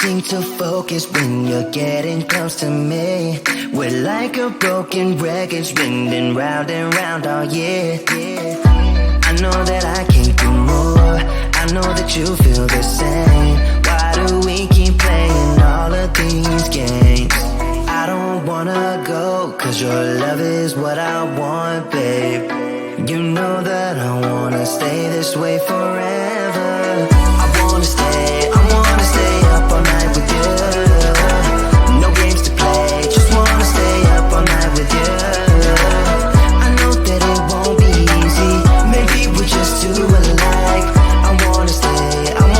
seem to focus when you're getting close to me. We're like a broken record spinning round and round all year. I know that I can't do more, I know that you feel the same. Why do we keep playing all of these games? I don't wanna go, cause your love is what I want, babe. You know that I wanna stay this way forever. I wanna stay up all night with you. No games to play, just wanna stay up all night with you. I know that it won't be easy, maybe we're just too alike. I wanna stay up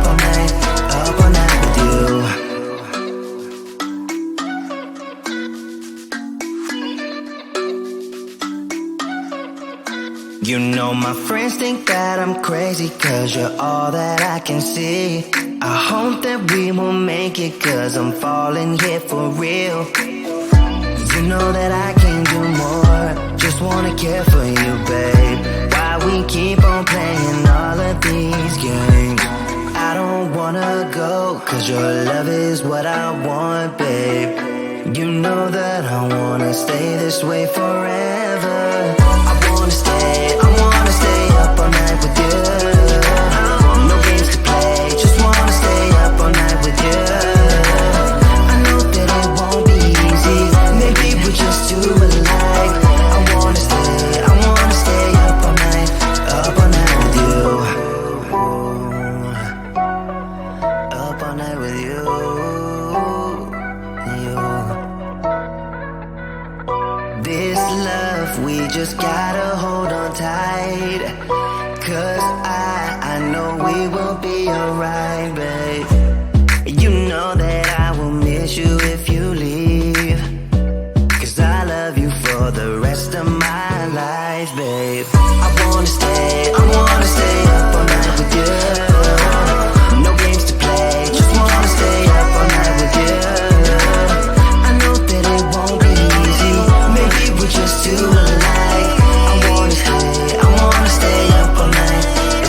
all night with you. You know my friends think that I'm crazy, cause you're all that I can see. I hope that we will make it, cause I'm falling here for real. You know that I can't do more, just wanna care for you, babe. Why we keep on playing all of these games? I don't wanna go, cause your love is what I want, babe. You know that I wanna stay this way forever. I wanna stay up all night with you. No games to play, just wanna stay up all night with you. I know that it won't be easy, maybe we're just too alike. I wanna stay up all night with you. Up all night with you. This love, we just gotta hold on tight. Cause I know we will be alright, babe. You know that I will miss you if you leave. Cause I love you for the rest of my life, babe. I wanna stay up all night with you. No games to play, just wanna stay up all night with you. I know that it won't be easy, maybe we're just too alike. I wanna stay up all night with you.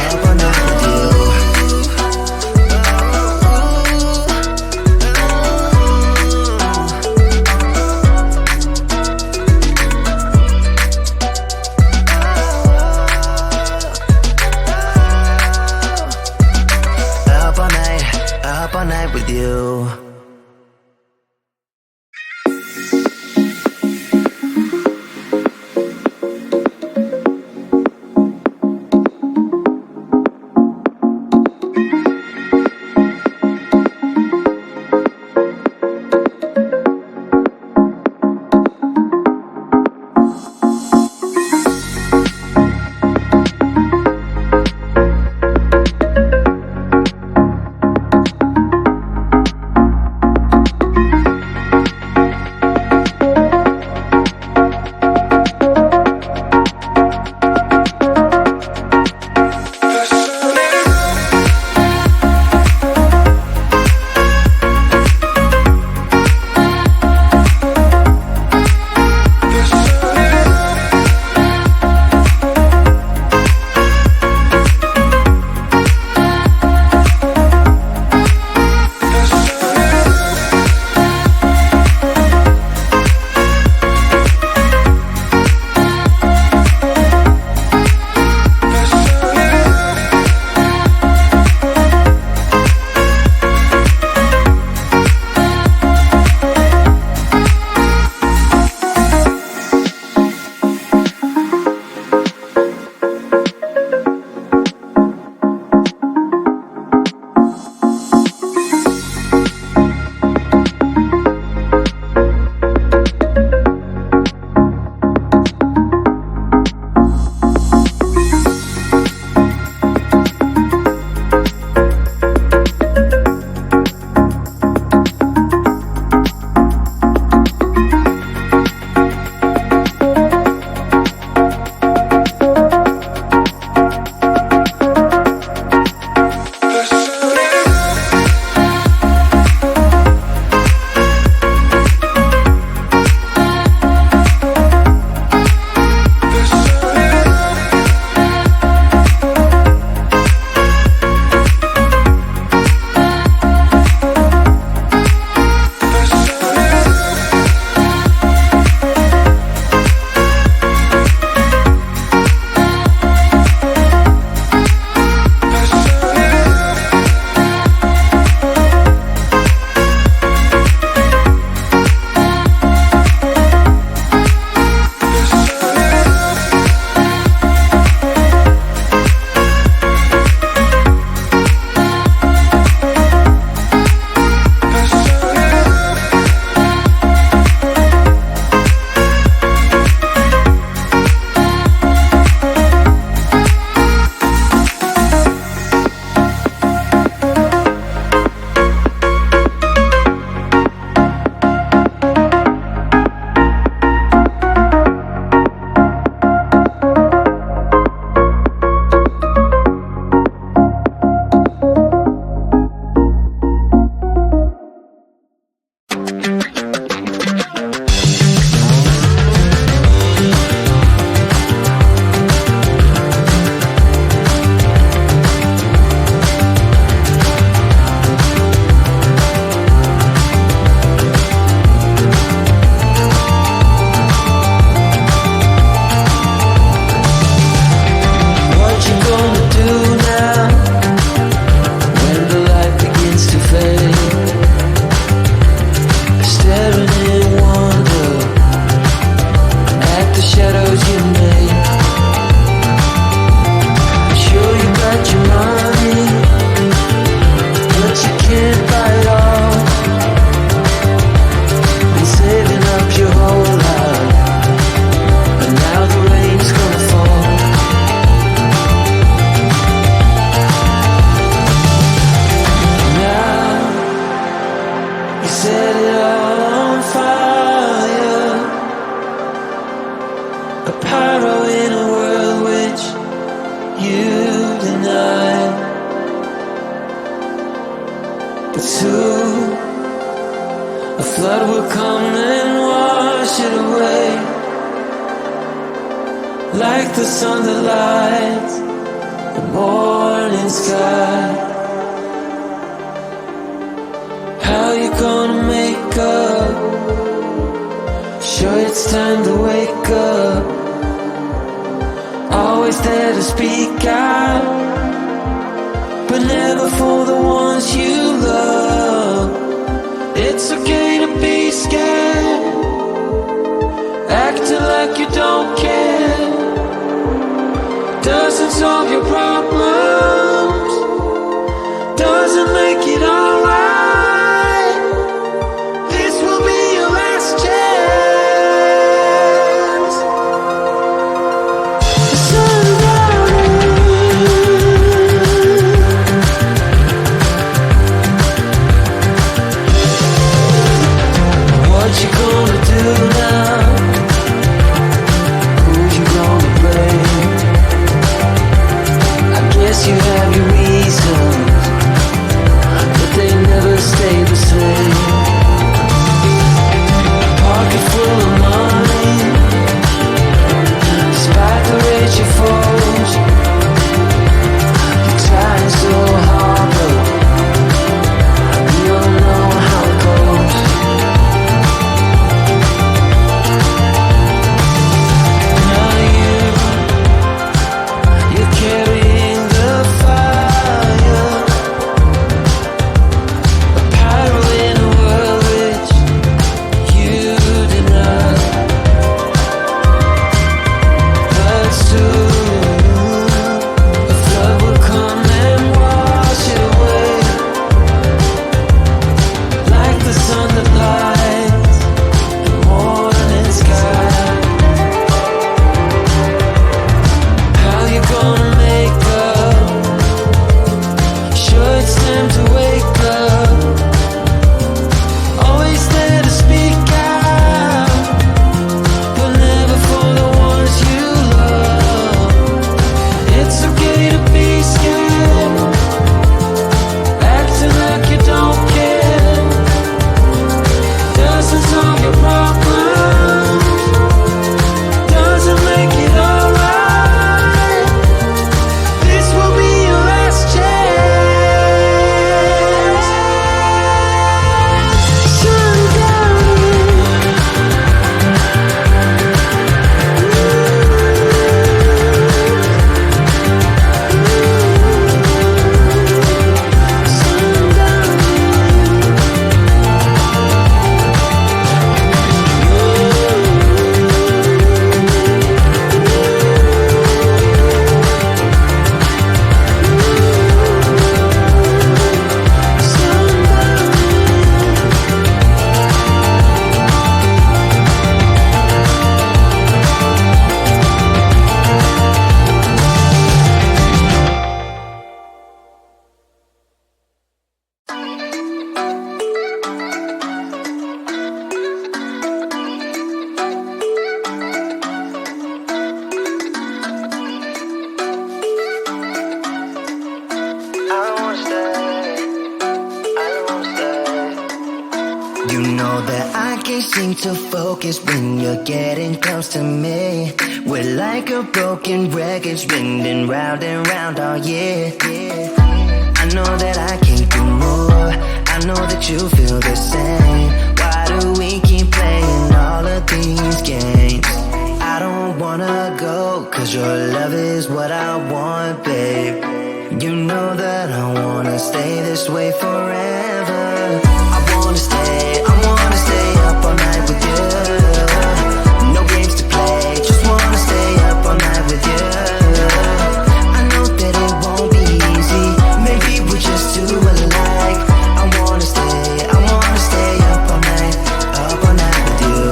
set it all on fire. A pyro in a world which you deny. But soon a flood will come and wash it away, like the sun that lights the morning sky. How you gonna make up? Sure it's time to wake up. Always there to speak out, but never for the ones you love. It's okay to be scared, acting like you don't care. Doesn't solve your problems, doesn't make it alright. This will be your last chance. What you gonna do now? Who you gonna blame? I guess you have your reasons, but they never stay the same. Pocket full of money, despite the rage you foes. You're trying so hard, but you don't know how it goes. Now you're carrying the fire, a pyro in a world which you deny. But soon a flood will come and wash it away, like the sun that lights the morning sky. How you gonna make up? Sure it's time to wake up. Always there to speak out, but never for the ones you love. It's okay to be scared, acting like you don't care. Doesn't solve your problems, doesn't make it alright. This will be your last chance. Sundown. You know that I can't seem to focus when you're getting close to me. We're like a broken record spinning round and round all year. I know that I can't do more, I know that you feel the same. Why do we keep playing all of these games? I don't wanna go, cause your love is what I want, babe. You know that I wanna stay this way forever. I wanna stay up all night with you. No games to play, just wanna stay up all night with you. I know that it won't be easy, maybe we're just too alike. I wanna stay up all night with you.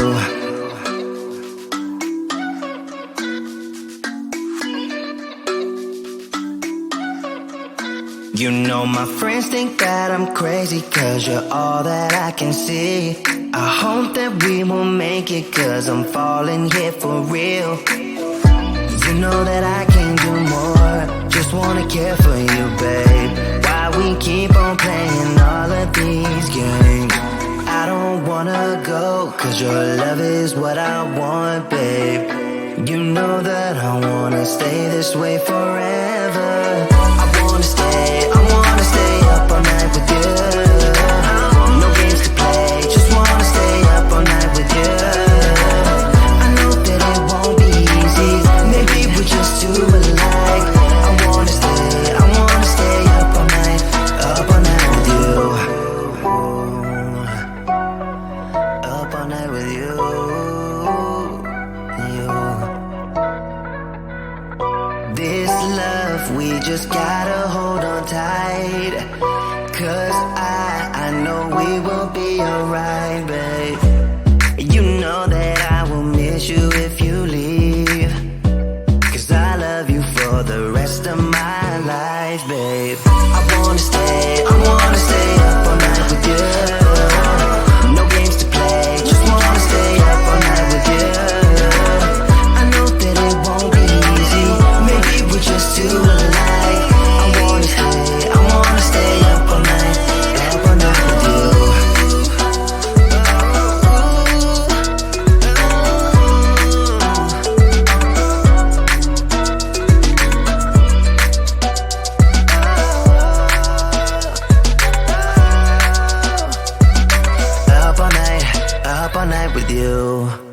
You know my friends friends think that I'm crazy, cause you're all that I can see. I hope that we will make it, cause I'm falling here for real. You know that I can't do more, just wanna care for you, babe. Why we keep on playing all of these games? I don't wanna go, cause your love is what I want, babe. You know that I wanna stay this way forever. I wanna stay up all night with you. No games to play, just wanna stay up all night with you. I know that it won't be easy, maybe we're just too alike. I wanna stay up all night with you. Up all night with you. This love, we just gotta hold on tight. Cause I know we will be alright, babe. You know that I will miss you if you leave. Cause I love you for the rest of my life, babe. I wanna stay up all night with you. No games to play, just wanna stay up all night with you. I know that it won't be easy, maybe we're just too alike. I wanna stay up all night with you. Up all night with you.